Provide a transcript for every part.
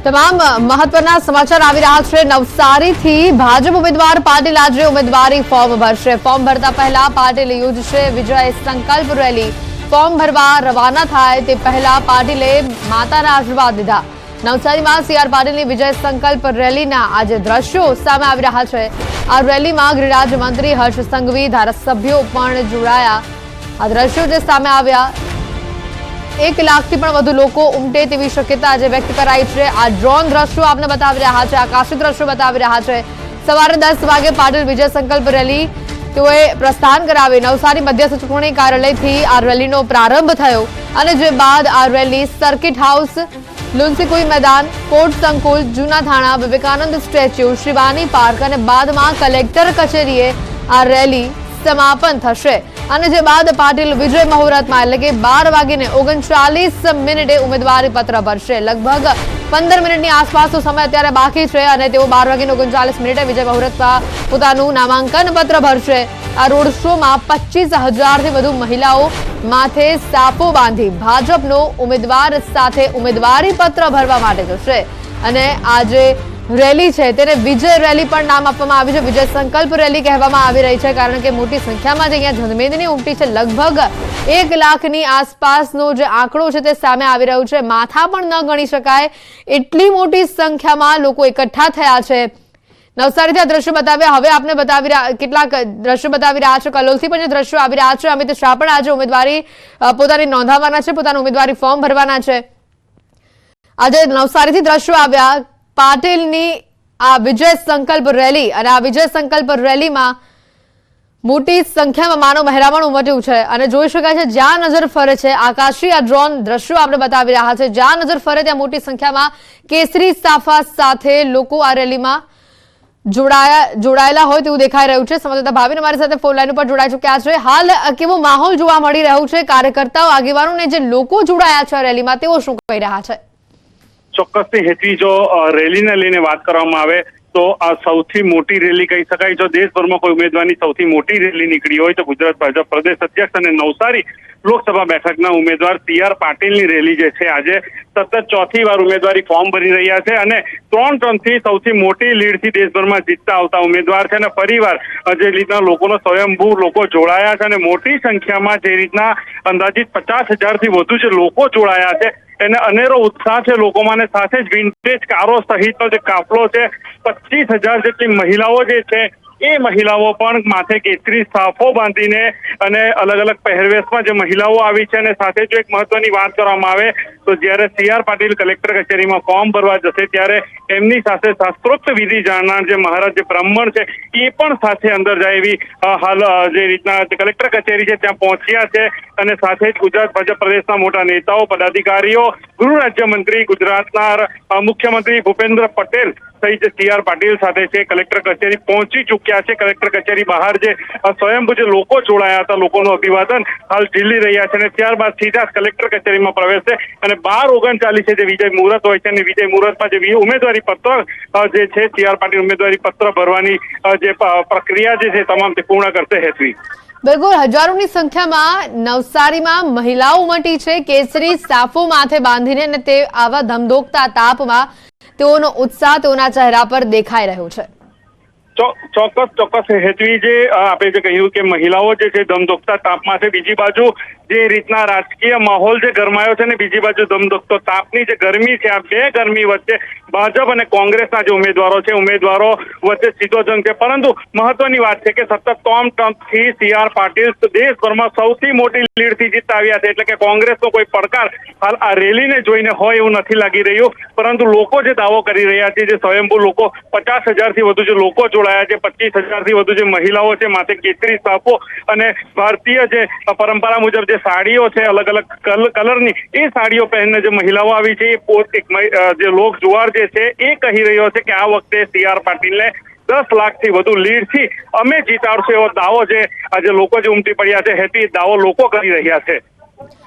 તમામ મહત્વના સમાચાર આવી રહ્યા છે નવસારીથી। ભાજપ ઉમેદવાર પાટીલ આજે ઉમેદવારી ફોર્મ ભરશે। ફોર્મ ભરતા પહેલા પાટીલ યોજશે વિજય સંકલ્પ રેલી। ફોર્મ ભરવા રવાના થાય તે પહેલા પાટીલે માતાના આશીર્વાદ લીધા। નવસારીમાં સીઆર પાટીલની વિજય સંકલ્પ રેલીના આજે દ્રશ્યો સામે આવી રહ્યા છે। આ રેલીમાં ગૃહ મંત્રી હર્ષ સંઘવી ધારાસભ્યો પણ જોડાયા। આ દ્રશ્યો જે સામે આવ્યા 1 લાખથી પણ વધુ લોકો ઉમટે તેવી શક્યતા આજે વ્યક્ત કરાઈ છે। આ ડ્રોન દ્રશ્યો આપને બતાવી રહ્યા છે, આકાશી દ્રશ્યો બતાવી રહ્યા છે। સવારે 10 વાગે પાટીલ વિજય સંકલ્પ રેલી તેઓએ પ્રસ્થાન કરાવી। નવસારી મધ્યસ્થ ચૂંટણી કાર્યાલયથી આ રેલીનો પ્રારંભ થયો અને જે બાદ આ રેલી સર્કિટ હાઉસ, લુન્સીકુઈ मैदान, कोर्ट संकुल, जूना थाना, विवेकानंद स्टेच्यू, शिवानी पार्क અને બાદમાં કલેક્ટર કચેરીએ આ રેલી समापन થશે। અને જે બાદ પાટીલ વિજય મુહૂર્તમાં એટલે કે 12:39 ઉમેદવારી પત્ર ભરશે। લગભગ 15 મિનિટની આસપાસનો સમય અત્યારે બાકી છે અને તેઓ 12:39 વિજય મુહૂર્તમાં પોતાનું નામાંકન પત્ર ભરશે। આ રોડ શોમાં 25,000થી વધુ મહિલાઓ માથે સાપો બાંધી ભાજપનો ઉમેદવાર સાથે ઉમેદવારી પત્ર ભરવા માટે જશે અને આજે રેલી છે તેને વિજય રેલી પણ નામ આપવામાં આવ્યું છે। વિજય સંકલ્પ રેલી કહેવામાં આવી રહી છે કારણ કે મોટી સંખ્યામાં જે અહીંયા જનમેદની ઉમટી છે। લગભગ 1 લાખની આસપાસનો જે આંકડો છે તે સામે આવી રહ્યો છે। માથા પણ ન ગણી શકાય એટલી મોટી સંખ્યામાં લોકો એકઠા થયા છે। નવસારીથી આ દ્રશ્યો બતાવ્યા। હવે આપને બતાવી રહ્યા કેટલાક દ્રશ્યો બતાવી રહ્યા છે। કલોલથી પણ જે દ્રશ્યો આવી રહ્યા છે। અમિત શાહ પણ આજે ઉમેદવારી પોતાની નોંધાવવાના છે, પોતાનું ઉમેદવારી ફોર્મ ભરવાના છે। આજે નવસારીથી દ્રશ્યો આવ્યા પાટીલની આ વિજય સંકલ્પ રેલી અને આ વિજય સંકલ્પ રેલીમાં મોટી સંખ્યામાં માનવ મહેરામણ ઉમટ્યું છે અને જોઈ શકાય છે જ્યાં નજર ફરે છે આકાશી આ ડ્રોન દ્રશ્યો આપણે બતાવી રહ્યા છે। જ્યાં નજર ફરે ત્યાં મોટી સંખ્યામાં કેસરી સાફા સાથે લોકો આ રેલીમાં જોડાયેલા હોય તેવું દેખાઈ રહ્યું છે। સંવાદદાતા ભાવિન અમારી સાથે ફોન લાઈન ઉપર જોડાઈ ચૂક્યા છે। હાલ કેવો માહોલ જોવા મળી રહ્યો છે? કાર્યકર્તાઓ, આગેવાનોને જે લોકો જોડાયા છે રેલીમાં તેઓ શું કહી રહ્યા છે? ચોક્કસથી હેતવી જો રેલીને લઈને વાત કરવામાં આવે તો આ સૌથી મોટી રેલી કહી શકાય। જો દેશભરમાં કોઈ ઉમેદવારની સૌથી મોટી રેલી નીકળી હોય તો ગુજરાત ભાજપ પ્રદેશ અધ્યક્ષ અને નવસારી લોકસભા બેઠકના ઉમેદવાર સીઆર પાટીલની રેલી જે છે આજે સતત 4થી વાર ઉમેદવારી ફોર્મ ભરી રહ્યા છે અને 3 ટર્મથી સૌથી મોટી લીડથી દેશભરમાં જીતતા આવતા ઉમેદવાર છે અને ફરીવાર જે રીતના લોકોનો સ્વયંભૂ લોકો જોડાયા છે અને મોટી સંખ્યામાં જે રીતના અંદાજિત 50,000થી વધુ જે લોકો જોડાયા છે એને અનેરો ઉત્સાહ છે લોકોમાં અને સાથે જ વિન્ટેજ કારો સહિતનો જે કાફલો છે 25,000 જેટલી મહિલાઓ જે છે એ મહિલાઓ પણ માથે કેસરી સાફો બાંધીને અને અલગ અલગ પહેરવેશમાં જે મહિલાઓ આવી છે અને સાથે જો એક મહત્વની વાત કરવામાં આવે તો જ્યારે સીઆર પાટીલ કલેક્ટર કચેરીમાં ફોર્મ ભરવા જશે ત્યારે એમની સાથે શાસ્ત્રોક્ત વિધિ જાણનાર જે મહારાજ જે બ્રાહ્મણ છે એ પણ સાથે અંદર જાય એવી હાલ જે રીતના કલેક્ટર કચેરી છે ત્યાં પહોંચ્યા છે અને સાથે જ ગુજરાત ભાજપ પ્રદેશના મોટા નેતાઓ, પદાધિકારીઓ, ગૃહ રાજ્યમંત્રી, ગુજરાતના મુખ્યમંત્રી ભૂપેન્દ્ર પટેલ સહિત સીઆર પાટીલ સાથે છે કલેક્ટર કચેરી પહોંચી ચૂક્યા છે। કલેક્ટર કચેરી બહાર જે સ્વયંભૂ જે લોકો જોડાયા હતા લોકોનું અભિવાદન હાલ ઝીલી રહ્યા છે અને ત્યારબાદ સીધા કલેક્ટર કચેરીમાં પ્રવેશશે અને 12:39 જે વિજય મુહૂર્ત હોય છે અને વિજય મુહૂર્તમાં જે ઉમેદવારી પત્ર જે છે સીઆર પાટીલ ઉમેદવારી પત્ર ભરવાની જે પ્રક્રિયા જે છે તમામ તે પૂર્ણ કરશે। હેતવી બિલકુલ, હજારોની સંખ્યામાં નવસારીમાં મહિલાઓ ઉમટી છે કેસરી સાફો માથે બાંધીને અને તે આવા ધમધોકતા તાપમાં તેઓનો ઉત્સાહ તેઓના ચહેરા પર દેખાઈ રહ્યો છે। ચોક્કસ હેતવી જે આપણે જે કહ્યું કે મહિલાઓ જે છે ધમધોકતા તાપમાં છે, બીજી બાજુ જે રીતના રાજકીય માહોલ જે ગરમાયો છે ને બીજી બાજુ ધમધોકતો તાપની જે ગરમી છે આ બે ગરમી વચ્ચે ભાજપ અને કોંગ્રેસના જે ઉમેદવારો છે ઉમેદવારો વચ્ચે સીધો જંગ છે। પરંતુ મહત્વની વાત છે કે સતત 3 ટર્મથી સીઆર પાટીલ દેશભરમાં સૌથી મોટી લીડથી જીતતા આવ્યા છે એટલે કે કોંગ્રેસનો કોઈ પડકાર હાલ આ રેલીને જોઈને હોય એવું નથી લાગી રહ્યું। પરંતુ લોકો જે દાવો કરી રહ્યા છે જે સ્વયંભૂ લોકો 50,000થી વધુ જે લોકો જોડાયા છે, 25,000થી વધુ જે મહિલાઓ છે માથે કેસરી સાફો અને ભારતીય જે પરંપરા મુજબ જે સાડીઓ છે અલગ અલગ કલરની એ સાડીઓ પહેરીને જે મહિલાઓ આવી છે એ જે લોક જુવાર જે છે એ કહી રહ્યો છે કે આ વખતે સીઆર પાટીલને 10 લાખથી વધુ લીડથી અમે જીતાડશું એવો દાવો જે આજે લોકો જે ઉમટી પડ્યા છે હેતી દાવો લોકો કરી રહ્યા છે।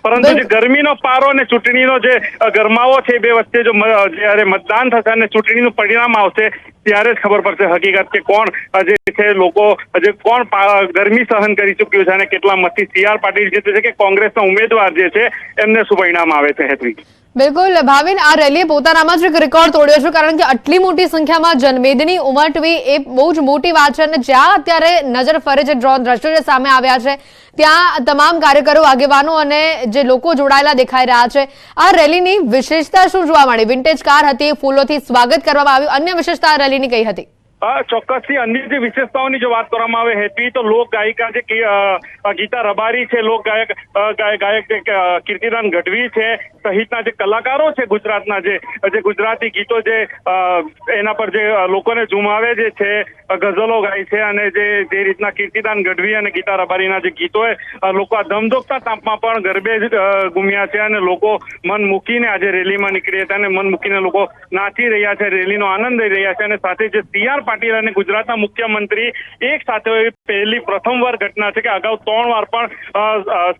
પરંતુ જે ગરમીનો પારો અને ચૂંટણીનો જે ગરમાવો છે બે વચ્ચે જો જ્યારે મતદાન થશે અને ચૂંટણીનું પરિણામ આવશે ત્યારે જ ખબર પડશે હકીકત કે કોણ જે છે લોકો જે કોણ ગરમી સહન કરી ચૂક્યું છે અને કેટલા મતથી સીઆર પાટીલ જીતે છે કે કોંગ્રેસના ઉમેદવાર જે છે એમને શું પરિણામ આવે છે। હેતવી બિલકુલ ભાવિન, આ રેલીએ પોતાનામાં જ એક રેકોર્ડ તોડ્યો છે, કારણ કે આટલી મોટી સંખ્યામાં જનમેદની ઉમટવી એ બહુ જ મોટી વાત છે. અને જ્યાં અત્યારે નજર ફરે છે, ડ્રોન દ્રશ્યો જે સામે આવ્યા છે, ત્યાં તમામ કાર્યકરો, આગેવાનો અને જે લોકો જોડાયેલા દેખાઈ રહ્યા છે. આ રેલીની વિશેષતા શું જોવા મળી? વિન્ટેજ કાર હતી, ફૂલોથી સ્વાગત કરવામાં આવ્યું, અન્ય વિશેષતા આ રેલીની કઈ હતી? ચોક્કસથી અન્ય જે વિશેષતાઓની જો વાત કરવામાં આવે હેતવી, તો લોક ગાયિકા જે ગીતા રબારી છે, લોક ગાયક કીર્તિદાન ગઢવી છે સહિતના જે કલાકારો છે ગુજરાતના, જે ગુજરાતી ગીતો જે એના પર જે લોકોને ઝુમાવે જે છે, ગઝલો ગાય છે, અને જે રીતના કીર્તિદાન ગઢવી અને ગીતા રબારીના જે ગીતોએ લોકો આ ધમધોકતા તાપમાં પણ ગરબે ઘૂમ્યા છે, અને લોકો મન મૂકીને આજે રેલીમાં નીકળી હતા અને મન મૂકીને લોકો નાચી રહ્યા છે, રેલીનો આનંદ લઈ રહ્યા છે. અને સાથે જે CR પાટીલ અને ગુજરાતના મુખ્યમંત્રી એક સાથે પ્રથમવાર ઘટના છે કે અગાઉ 3 વાર પણ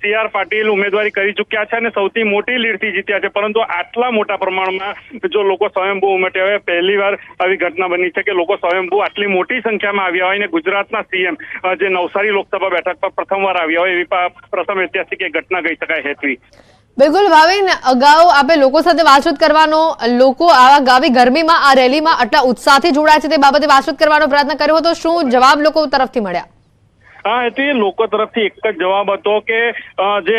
CR પાટીલ ઉમેદવારી કરી ચૂક્યા છે અને સૌથી મોટી લીડથી જીત્યા છે, પરંતુ આટલા મોટા પ્રમાણમાં જો લોકો સ્વયંભૂ ઉમટ્યા હોય, પહેલીવાર આવી ઘટના બની છે કે લોકો સ્વયંભૂ આટલી મોટી સંખ્યામાં આવ્યા હોય, અને ગુજરાતના CM જે નવસારી લોકસભા બેઠક પર પ્રથમવાર આવ્યા હોય, એવી પ્રથમ ઐતિહાસિક એક ઘટના કહી શકાય હેતવી. બિલકુલ ભાવિન, અગાઉ આપણે લોકો સાથે વાતચીત કરવાનો, લોકો આવા ગાવી ગરમીમાં આ રેલીમાં આટલા ઉત્સાહથી જોડાય છે તે બાબતે વાતચીત કરવાનો પ્રયત્ન કર્યો હતો. શું જવાબ લોકો તરફથી મળ્યા? હા, એટલે લોકો તરફથી એક જ જવાબ હતો કે જે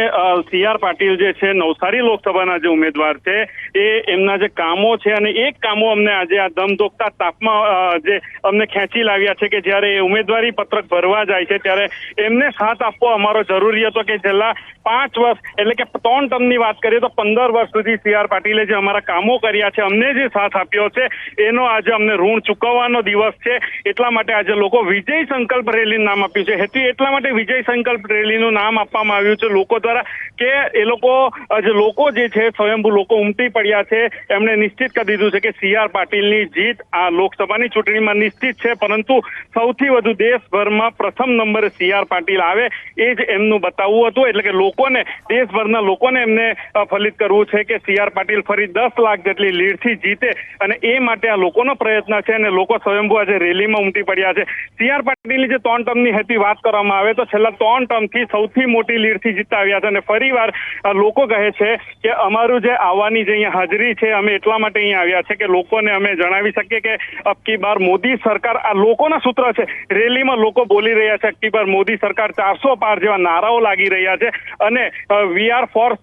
CR પાટીલ જે છે નવસારી લોકસભાના જે ઉમેદવાર છે, એ એમના જે કામો છે અને એક કામો અમને આજે આ ધમધોકતા તાપમાં જે અમને ખેંચી લાવ્યા છે કે જ્યારે એ ઉમેદવારી પત્રક ભરવા જાય છે ત્યારે એમને સાથ આપવો અમારો જરૂરી હતો કે છેલ્લા 5 વર્ષ એટલે કે 3 ટર્મની વાત કરીએ તો 15 વર્ષ સુધી CR પાટીલે જે અમારા કામો કર્યા છે, અમને જે સાથ આપ્યો છે, એનો આજે અમને ઋણ ચૂકવવાનો દિવસ છે. એટલા માટે આજે લોકો વિજય સંકલ્પ રેલીનું નામ આપ્યું છે. એટલા માટે વિજય સંકલ્પ રેલીનું નામ આપવામાં આવ્યું છે લોકો દ્વારા કે એ લોકો જે છે સ્વયંભૂ લોકો ઉમટી પડ્યા છે, એમણે નિશ્ચિત કરી દીધું છે કે CR પાટીલની જીત આ લોકસભાની ચૂંટણીમાં નિશ્ચિત છે, પરંતુ સૌથી વધુ દેશભરમાં પ્રથમ નંબરે CR પાટીલ આવે એ જ એમનું બતાવવું હતું. એટલે કે લોકોને, દેશભરના લોકોને એમને ફલિત કરવું છે કે CR પાટીલ ફરી 10 લાખ જેટલી લીડથી જીતે, અને એ માટે આ લોકોનો પ્રયત્ન છે અને લોકો સ્વયંભૂ આજે રેલીમાં ઉમટી પડ્યા છે. CR પાટીલની જે 3 ટર્મની હતી વાત કરવામાં આવે તો છેલ્લા 3 ટર્મથી સૌથી મોટી લીડથી જીતતા આવ્યા છે, અને ફરીવાર લોકો કહે છે કે અમારું જે આવવાની જે અહીંયા હાજરી છે, અમે એટલા માટે અહીંયા આવ્યા છે કે લોકોને અમે જણાવી શકીએ કે અબકી બાર મોદી સરકાર, આ લોકોના સૂત્ર છે, રેલીમાં લોકો બોલી રહ્યા છે અબકી બાર મોદી સરકાર 400 પાર જેવા નારાઓ લાગી રહ્યા છે, અને વી આર ફોર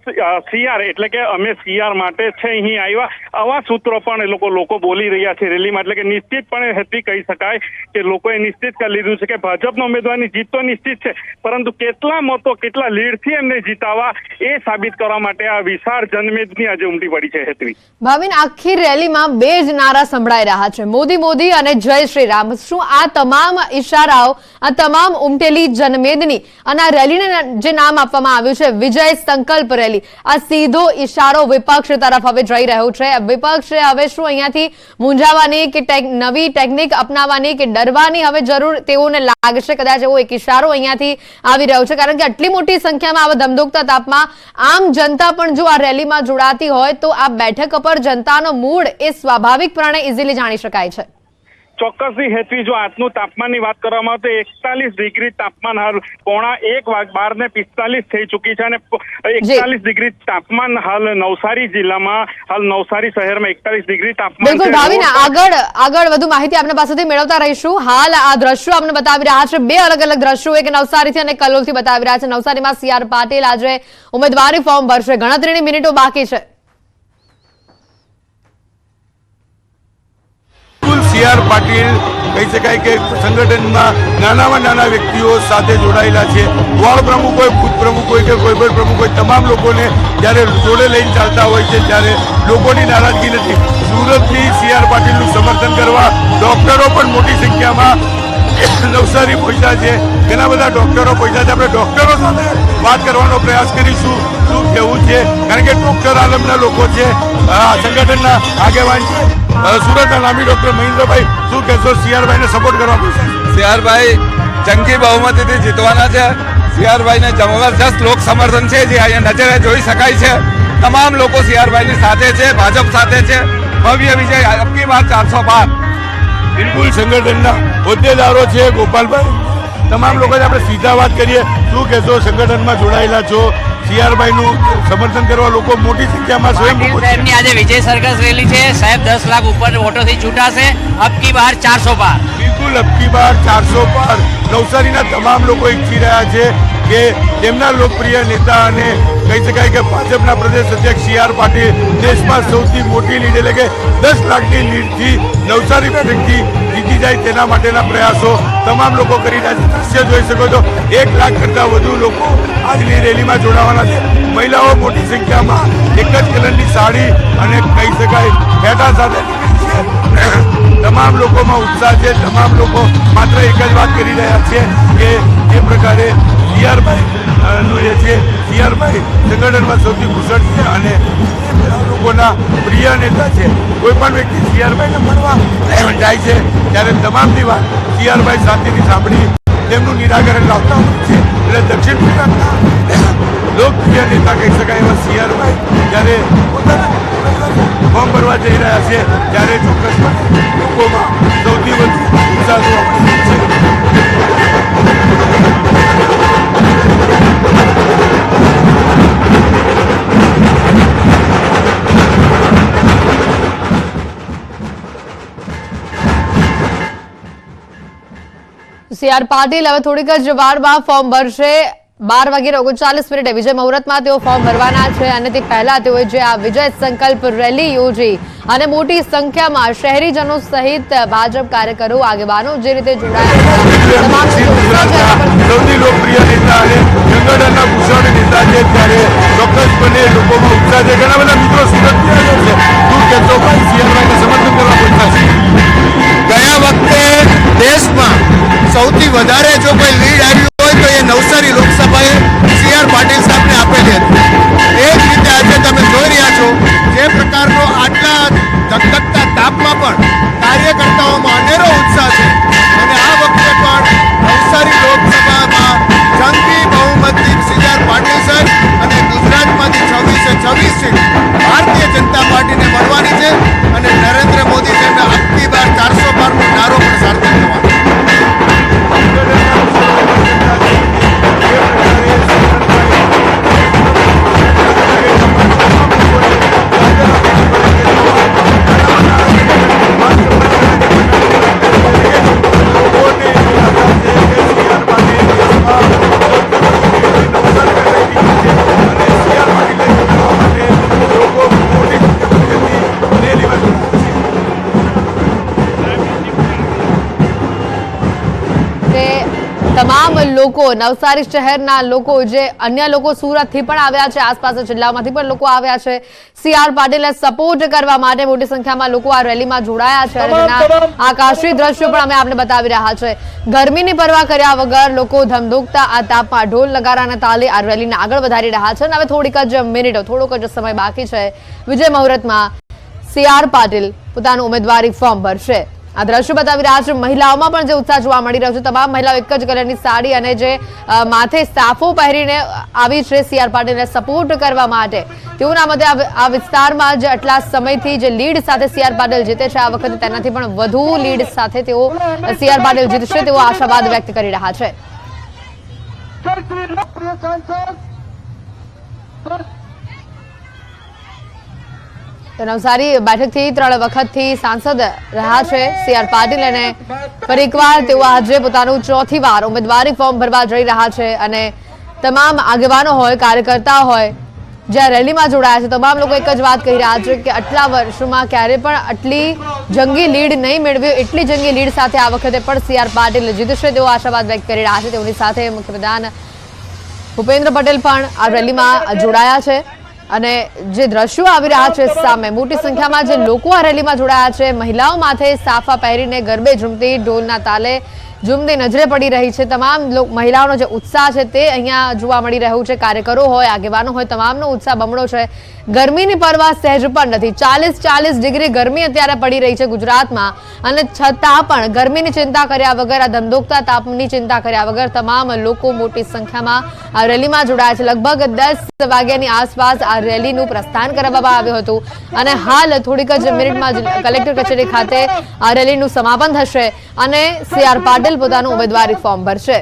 CR એટલે કે અમે CR માટે છે અહીં આવ્યા, આવા સૂત્રો પણ એ લોકો બોલી રહ્યા છે રેલીમાં. એટલે કે નિશ્ચિતપણે હેતવી કહી શકાય કે લોકોએ નિશ્ચિત કરી લીધું છે કે ભાજપના ઉમેદવારની જીત તો નિશ્ચિત છે, પરંતુ કેટલા મતો, કેટલા લીડથી એમને જીતાવા એ સાબિત કરવા માટે આ વિશાળ જનમેદની આજે ઉમટી પડી છે હેતવી. ભાવિન, આખી રેલીમાં 2 જ નારા સંભળાઈ રહ્યા છે, મોદી મોદી અને જય શ્રી રામ. શું આ તમામ ઈશારાઓ, આ તમામ ઉમટેલી જનમેદની અને આ રેલીને જે નામ આપવામાં આવ્યું છે વિજય સંકલ્પ રેલી, આ સીધો ઈશારો વિપક્ષ તરફ હવે જઈ રહ્યો છે? વિપક્ષે હવે શું અહીંયાથી મૂંઝાવાની કે નવી ટેકનિક અપનાવવાની કે ડરવાની હવે જરૂર તેઓને લાગશે? કદાચ એવો એક ઈશારો અહીંયાથી આવી રહ્યો છે, કારણ કે આટલી મોટી સંખ્યામાં આવા ધમધોકતા તાપમાં આમ જનતા પણ જો આ રેલીમાં જોડાતી હોય તો આ બેઠક પર જનતાનો મૂડ એ સ્વાભાવિકપણે ઇઝીલી જાણી શકાય છે. ચોક્કસથી હેતવી, જો આજનું તાપમાનની વાત કરવામાં આવે તો 41 ડિગ્રી તાપમાન હાલ 12:45 થઈ ચૂકી છે, અને 41 ડિગ્રી તાપમાન હાલ નવસારી જિલ્લામાં, હાલ નવસારી શહેરમાં 41 ડિગ્રી તાપમાન. બિલકુલ ભાવિન, આગળ વધુ માહિતી આપના પાસેથી મેળવતા રહીશું. હાલ આ દ્રશ્યો આપણે બતાવી રહ્યા છે, 2 અલગ અલગ દ્રશ્યો, એક નવસારીથી અને કલોલથી બતાવી રહ્યા છે. નવસારીમાં CR પાટીલ આજે ઉમેદવારી ફોર્મ ભરશે, ગણતરીની મિનિટો બાકી છે. CR પાટીલ કહી શકાય કે સંગઠનમાં નાનામાં નાના વ્યક્તિઓ સાથે જોડાયેલા છે. વોર્ડ પ્રમુખ હોય, બૂથ પ્રમુખ હોય કે કોઈ પણ પ્રમુખ હોય, તમામ લોકોને જ્યારે જોડે લઈને ચાલતા હોય છે ત્યારે લોકોની નારાજગી નથી. સુરતથી CR પાટીલનું સમર્થન કરવા ડોક્ટરો પણ મોટી સંખ્યામાં નવસારી પહોંચ્યા છે. ઘણા બધા ડોક્ટરો પહોંચ્યા છે. આપણે ડોક્ટરો સાથે વાત કરવાનો પ્રયાસ કરીશું શું કહેવું છે, કારણ કે ડોક્ટર આલમના લોકો છે, સંગઠનના આગેવાન છે. સુરતના નામી ડોક્ટર મહેન્દ્રભાઈ, શું કહેશો? CR ભાઈને સપોર્ટ કરવા પડશે? CR ભાઈ જંગી બહુમતીથી જીતવાના છે. CR ભાઈને જબરજસ્ત લોક સમર્થન છે જે અહીંયા નજરે જોઈ શકાય છે. તમામ લોકો CR ભાઈની સાથે છે, ભાજપ સાથે છે. ભવ્ય વિજય અબકી બાર 400 પાર. બિલકુલ સંગઠનના હોદ્દેદારો છે, ગોપાલભાઈ, તમામ લોકો આપણે સીધા વાત કરીએ. શું કહેશો? સંગઠનમાં જોડાયેલા છો, સીઆરભાઈનું સમર્થન કરવા લોકો મોટી સંખ્યામાં સ્વયં પાટીલ સાહેબની આજે વિજય સરઘસ રેલી છે સાહેબ 10 લાખ ઉપર વોટોથી ચૂંટાશે અબકી બાર 400 પાર બિલકુલ અબકી બાર 400 પાર નવસારીના તમામ લોકો ઈચ્છી રહ્યા છે કે તેમના લોકપ્રિય નેતા અને કહી શકાય કે ભાજપના પ્રદેશ અધ્યક્ષ સી.આર. પાટીલ દેશમાં સૌથી મોટી લીડ એટલે કે 10 લાખની લીડથી નવસારી બેઠકથી જીતી જાય તેના માટેના પ્રયાસો તમામ લોકો કરી રહ્યા છે. દ્રશ્ય જોઈ શકો છો 1 લાખ કરતાં વધુ લોકો આજની રેલીમાં જોડાવાના છે. મહિલાઓ મોટી સંખ્યામાં એક જ કલરની સાડી અને કહી શકાય ફેટા સાથે નીકળી છે. તમામ લોકોમાં ઉત્સાહ છે. તમામ લોકો માત્ર એક જ વાત કરી રહ્યા છે કે જે પ્રકારે સી.આર.ભાઈ નું એ છે સી.આર.ભાઈ સંગઠનમાં સૌથી કુશળ છે અને લોકોના પ્રિય નેતા છે. કોઈ પણ વ્યક્તિ સી.આર.ભાઈને મળવા જાય છે ત્યારે તમામની વાત સી.આર.ભાઈ સાથેની સાંભળી તેમનું નિરાકરણ લાવતા હોય છે. એટલે દક્ષિણ ગુજરાતના લોકપ્રિય નેતા કહી શકાય એવા સી.આર.ભાઈ જ્યારે પોતાના ફોર્મ ભરવા જઈ રહ્યા છે ત્યારે ચોક્કસપણે લોકોમાં સૌથી વધુ ઉત્સાહ જોવા મળે છે. સી.આર. પાટીલ હવે થોડીક જ વારમાં ફોર્મ ભરશે. 12:39 વિજય મુહૂર્તમાં તેઓ ફોર્મ ભરવાના છે અને તે પહેલા તેઓએ જે આ વિજય સંકલ્પ રેલી યોજી અને મોટી સંખ્યામાં શહેરીજનો સહિત ભાજપ કાર્યકરો આગેવાનો જે રીતે જોડાયા સૌથી લોકપ્રિય નેતા અને સંગઠનના કુશળ નેતા છે ત્યારે ચોક્કસપણે લોકોમાં ઉત્સાહ છે. ઘણા બધા મિત્રો સુરતથી આવ્યા છે. શું કહેશો ભાઈ સી.આર.ભાઈને સમર્થન કરવા પહોંચ્યા છે? ગયા વખતે દેશમાં સૌથી વધારે જો કોઈ લીડ આવી હોય તો એ નવસારી લોકસભાએ સી.આર. પાટીલ સાહેબને આપેલી હતી. એ જ રીતે આજે તમે જોઈ રહ્યા છો જે પ્રકારનો આટલા ધગધગતા તાપમાં પણ કાર્યકર્તાઓમાં અનેરો ઉત્સાહ છે અને આ વખતે પણ નવસારી લોકસભામાં જંગી બહુમતી સી.આર. પાટીલ સાહેબ અને ગુજરાતમાંથી 26 સીટ ભારતીય જનતા પાર્ટીને મળવાની છે અને નરેન્દ્ર મોદી સાહેબના અબકી બાર 400 પારનો નારો પણ સાર્થક થવાનો. તમામ લોકો નવસારી શહેરના લોકો જે અન્ય લોકો સુરતથી પણ આવ્યા છે આસપાસના જિલ્લામાંથી પણ લોકો આવ્યા છે સી.આર. પાટીલને સપોર્ટ કરવા માટે મોટી સંખ્યામાં લોકો આ રેલીમાં જોડાયા છે અને તેના આકાશી દ્રશ્યો પણ અમે આપને બતાવી રહ્યા છે. ગરમીની પરવા કર્યા વગર લોકો ધમધોકતા આ તાપમાં ઢોલ નગારાના તાલે આ રેલીને આગળ વધારી રહ્યા છે અને હવે થોડીક જ મિનિટો થોડોક જ સમય બાકી છે વિજય મુહૂર્તમાં સી.આર. પાટીલ પોતાનું ઉમેદવારી ફોર્મ ભરશે. આ દ્રશ્ય બતાવી રહ્યા છે. મહિલાઓમાં પણ જે ઉત્સાહ જોવા મળી રહ્યો છે. તમામ મહિલાઓ એક જ કલરની સાડી અને જે માથે સાફો પહેરીને આવી છે સી.આર. પાટીલને સપોર્ટ કરવા માટે. તેઓના મતે આ વિસ્તારમાં જે આટલા સમયથી જે લીડ સાથે સી.આર. પાટીલ જીતે છે આ વખતે તેનાથી પણ વધુ લીડ સાથે તેઓ સી.આર. પાટીલ જીતશે તેવો આશાવાદ વ્યક્ત કરી રહ્યા છે. નવસારી બેઠકથી 3 વખતથી સાંસદ રહ્યા છે સી.આર. પાટીલ અને ફરી એકવાર તેઓ આજે પોતાનું 4થી વાર ઉમેદવારી ફોર્મ ભરવા જઈ રહ્યા છે અને તમામ આગેવાનો હોય કાર્યકર્તા હોય જે રેલીમાં જોડાયા છે તમામ લોકો એક જ વાત કહી રહ્યા છે કે આટલા વર્ષોમાં ક્યારે પણ આટલી જંગી લીડ નહીં મેળવ્યું એટલી જંગી લીડ સાથે આ વખતે પણ સી.આર. પાટીલ જીતશે તેવો આશાવાદ વ્યક્ત કરી રહ્યા છે. તેઓની સાથે મુખ્યપ્રધાન ભૂપેન્દ્ર પટેલ પણ આ રેલીમાં જોડાયા છે અને જે દ્રશ્યો આવી રહ્યા છે સામે મોટી સંખ્યામાં જે લોકો આ રેલીમાં જોડાયા છે મહિલાઓ માથે સાફા પહેરીને ગરબે ઝૂમતી ઢોલના તાલે ઝૂમતી નજરે પડી રહી છે. તમામ મહિલાઓનો જે ઉત્સાહ છે તે અહીંયા જોવા મળી રહ્યું છે. કાર્યકરો હોય આગેવાનો હોય તમામનો ઉત્સાહ બમણો છે. ગરમીની પરવા સહેજ પણ નથી. 40 ડિગ્રી ગરમી અત્યારે પડી રહી છે ગુજરાતમાં અને છતાં પણ ગરમીની ચિંતા કર્યા વગર આ ધંધોકતા તાપની ચિંતા કર્યા વગર તમામ લોકો મોટી સંખ્યામાં આ રેલીમાં જોડાયા છે. લગભગ 10 વાગ્યાની આસપાસ આ રેલીનું પ્રસ્થાન કરવામાં આવ્યું હતું અને હાલ થોડીક જ મિનિટમાં કલેક્ટર કચેરી ખાતે આ રેલીનું સમાપન થશે અને સી.આર. પાટીલ પોતાનું ઉમેદવારી ફોર્મ ભરશે.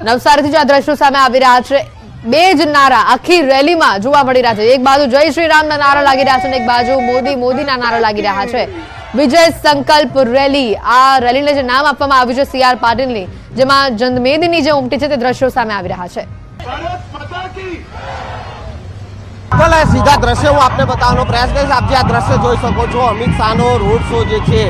નવસારીથી જ આ દ્રશ્યો સામે આવી રહ્યા છે. બે જ નારા આખી રેલીમાં જોવા મળી રહ્યા છે. એક બાજુ જય શ્રી રામના નારા લાગી રહ્યા છે અને એક બાજુ મોદી મોદીના નારા લાગી રહ્યા છે. વિજય સંકલ્પ રેલી, આ રેલીને જે નામ આપવામાં આવ્યું છે CR પાટીલની, જેમાં જનમેદની જે ઉમટી છે તે દ્રશ્યો સામે આવી રહ્યા છે. સીધા દ્રશ્ય હું આપને બતાવવાનો પ્રયાસ કરીશ. આપ જે આ દ્રશ્ય જોઈ શકો છો, અમિત શાહનો રોડ શો જે છે,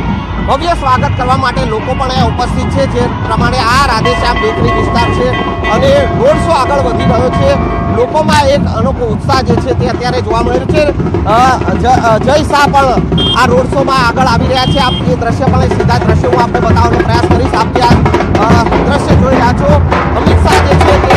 ભવ્ય સ્વાગત કરવા માટે લોકો પણ અહીંયા ઉપસ્થિત છે. જે પ્રમાણે આ રાધેશ્યામ બેકરી વિસ્તાર છે અને રોડ શો આગળ વધી રહ્યો છે. લોકોમાં એક અનોખો ઉત્સાહ જે છે તે અત્યારે જોવા મળી રહ્યો છે. જય શાહ પણ આ રોડ શોમાં આગળ આવી રહ્યા છે. આપ એ દ્રશ્ય પણ સીધા દ્રશ્ય હું આપને બતાવવાનો પ્રયાસ કરીશ. આપ જે આ દ્રશ્ય જોઈ રહ્યા છો, અમિત શાહ જે છે તે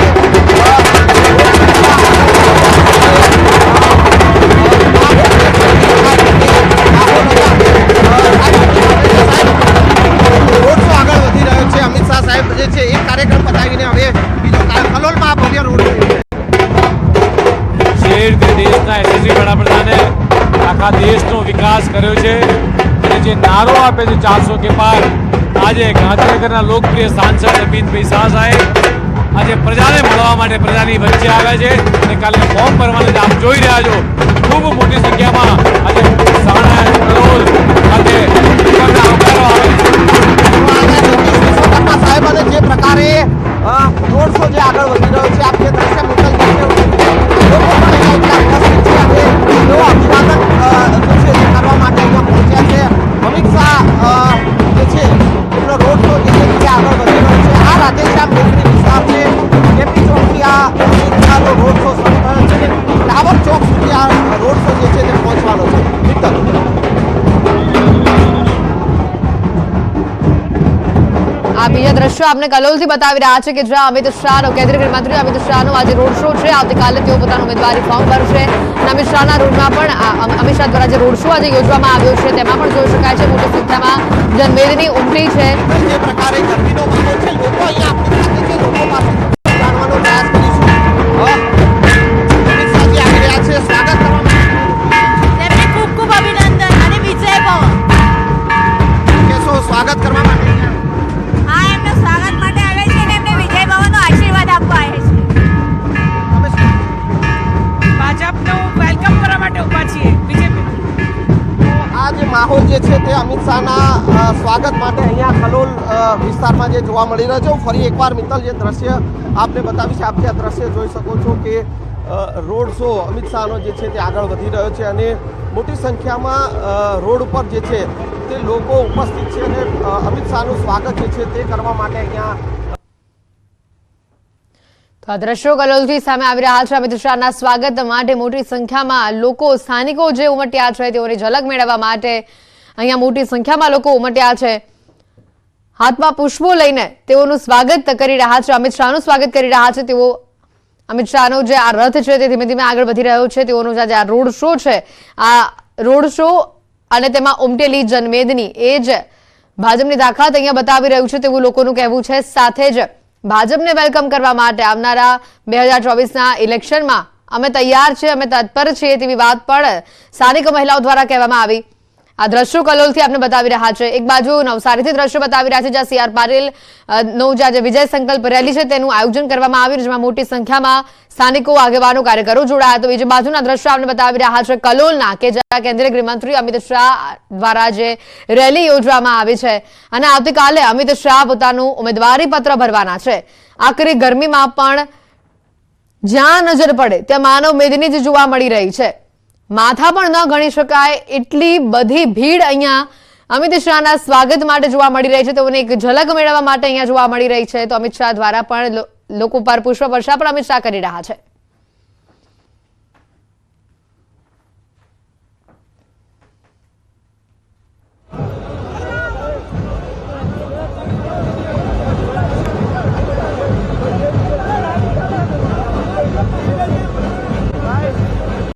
દેશના યશસ્વી વડાપ્રધાને આખા દેશનો વિકાસ કર્યો છે અને જે નારો આપે છે 400 કે પાર, આજે ગાંધીનગરના લોકપ્રિય સાંસદ અમિતભાઈ શાહ સાહેબ આજે પ્રજાને મળવા માટે પ્રજાની વચ્ચે આવ્યા છે અને કાલે ફોર્મ ભરવાના આપ જોઈ રહ્યા છો. ખૂબ મોટી સંખ્યામાં આજે સાણંદ, કલોલ ખાતે આવકારો આવે છે. સાહેબ અને જે પ્રકારે રોડ શો જે આગળ વધી રહ્યો છે, આપ જે દ્રશ્ય મોકલ લોકો પણ અહીંયા ઉપસ્થિત છે અને તેઓ અભિવાદન જે છે તે કરવા માટે અહીંયા પહોંચ્યા છે. અમિત શાહ જે છે એમનો રોડ શો જે છે તે આગળ વધી રહ્યો છે. આ રાધેશ્યામ બેકરી વિસ્તાર છે, કેપી ચોકથી આ અમિત શાહનો રોડ શો શરૂ થયો છે. ટાવર ચોક સુધી આ રોડ શો જે છે તે પહોંચવાનો છે. મિત્તલ, આ બીજા દ્રશ્યો આપણે કલોલથી બતાવી રહ્યા છે કે જ્યાં અમિત શાહનો, કેન્દ્રીય ગૃહમંત્રી અમિત શાહનો આજે રોડ શો છે. આવતીકાલે તેઓ પોતાનું ઉમેદવારી ફોર્મ ભરશે અને અમિત શાહના રોડમાં પણ અમિત શાહ દ્વારા જે રોડ શો આજે યોજવામાં આવ્યો છે તેમાં પણ જોઈ શકાય છે મોટી સંખ્યામાં જનમેદની ઉમટી છે. જે પ્રકારે ગરમીનો માહોલ છે, લોકો અહીંયા આપણી સાથે છે, લોકો પાસે જાણવાનો પ્રયાસ કરીશું. અમિત શાહજી આવી રહ્યા છે, સ્વાગત કરવા તેમને ખૂબ ખૂબ અભિનંદન અને વિજય ભવ. કેસો સ્વાગત કરવા માટે હા, એમનું સ્વાગત માટે આવે છે અને એમને વિજય ભવનનો આશીર્વાદ આપવા આવે છે. ભાજપનું વેલકમ કરવા માટે ઉભા છીએ બીજેપી. આ જે માહોલ જે છે તે અમિત શાહના સ્વાગત માટે અહીંયા કલોલ વિસ્તારમાં જે જોવા મળી રહ્યો છે. હું ફરી એકવાર મિત્તલ જે દ્રશ્ય આપને બતાવીશ. આપ જે આ દ્રશ્ય જોઈ શકો છો કે રોડ શો અમિત શાહનો જે છે તે આગળ વધી રહ્યો છે અને મોટી સંખ્યામાં રોડ ઉપર જે છે તે લોકો ઉપસ્થિત છે અને અમિત શાહનું સ્વાગત જે છે તે કરવા માટે અહીંયા. તો આ દ્રશ્યો કલોલથી સામે આવી રહ્યા છે. અમિત શાહના સ્વાગત માટે મોટી સંખ્યામાં લોકો, સ્થાનિકો જે ઉમટ્યા છે તેઓની ઝલક મેળવવા માટે અહીંયા મોટી સંખ્યામાં લોકો ઉમટ્યા છે. હાથમાં પુષ્પો લઈને તેઓનું સ્વાગત કરી રહ્યા છે, અમિત શાહનું સ્વાગત કરી રહ્યા છે. તેઓ અમિત શાહનો જે આ રથ છે તે ધીમે ધીમે આગળ વધી રહ્યો છે. તેઓનો જે આ રોડ શો છે, આ રોડ શો અને તેમાં ઉમટેલી જનમેદની એ જ ભાજપની તાકાત અહીંયા બતાવી રહ્યું છે તેવું લોકોનું કહેવું છે. સાથે જ ભાજપને વેલકમ કરવા માટે આવનારા 2024ના ઇલેક્શનમાં અમે તૈયાર છીએ, અમે તત્પર છીએ તેવી વાત પણ સ્થાનિક મહિલાઓ દ્વારા કહેવામાં આવી. આ દ્રશ્યો કલોલથી આપણે બતાવી રહ્યા છે. એક બાજુ નવસારીથી દ્રશ્યો બતાવી રહ્યા છે જ્યાં CR પાટીલ નો જે વિજય સંકલ્પ રેલી છે તેનું આયોજન કરવામાં આવ્યું, જેમાં મોટી સંખ્યામાં સ્થાનિકો, આગેવાનો, કાર્યકરો જોડાયા. તો બીજી બાજુના દ્રશ્યો આપણે બતાવી રહ્યા છે કલોલના કે જ્યાં કેન્દ્રીય ગૃહમંત્રી અમિત શાહ દ્વારા જે રેલી યોજવામાં આવી છે અને આવતીકાલે અમિત શાહ પોતાનું ઉમેદવારી પત્ર ભરવાના છે. આખરી ગરમીમાં પણ જ્યાં નજર પડે ત્યાં માનવ મેદની જ જોવા મળી રહી છે. માથા પણ ન ગણી શકાય એટલી બધી ભીડ અહીંયા અમિત શાહના સ્વાગત માટે જોવા મળી રહી છે. તેઓને એક ઝલક મેળવવા માટે અહીંયા જોવા મળી રહી છે. તો અમિત શાહ દ્વારા પણ લોકો પર પુષ્પ વર્ષા પણ અમિત શાહ કરી રહ્યા છે.